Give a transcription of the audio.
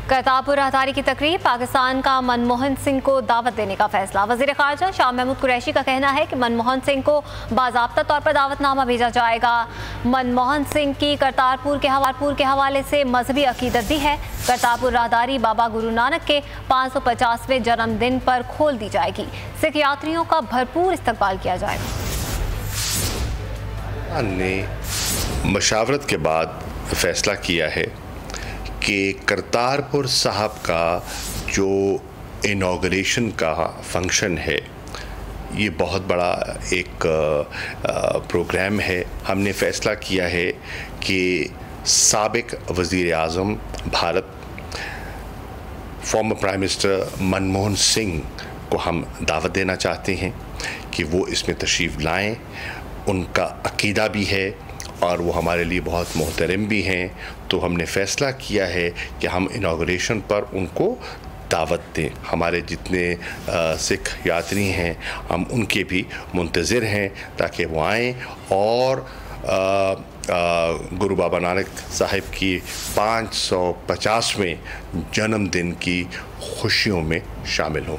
करतारपुर राहदारी की तकरीब, पाकिस्तान का मनमोहन सिंह को दावत देने का फैसला। वज़ीर ख़ारजा शाह महमूद कुरैशी का कहना है कि मनमोहन सिंह को बाज़ाब्ता तौर पर दावतनामा भेजा जाएगा। मनमोहन सिंह की करतारपुर के हवाले से मजहबी अकीदत भी है। करतारपुर राहदारी बाबा गुरु नानक के 550वें जन्मदिन पर खोल दी जाएगी। सिख यात्रियों का भरपूर इस्तकबाल किया जाएगा। ने मशावरत के बाद फैसला किया है कि करतारपुर साहब का जो इनॉग्रेशन का फंक्शन है, ये बहुत बड़ा एक प्रोग्राम है। हमने फ़ैसला किया है कि साबिक वज़ीर आज़म Bharat, former prime minister Manmohan Singh को हम दावत देना चाहते हैं कि वो इसमें तशरीफ़ लाएं। उनका अक़ीदा भी है और वो हमारे लिए बहुत मोहतरम भी हैं, तो हमने फ़ैसला किया है कि हम इनॉग्रेशन पर उनको दावत दें। हमारे जितने सिख यात्री हैं, हम उनके भी मुंतज़िर हैं ताकि वो आएँ और गुरु बाबा नानक साहिब की 550वें जन्मदिन की खुशियों में शामिल हों।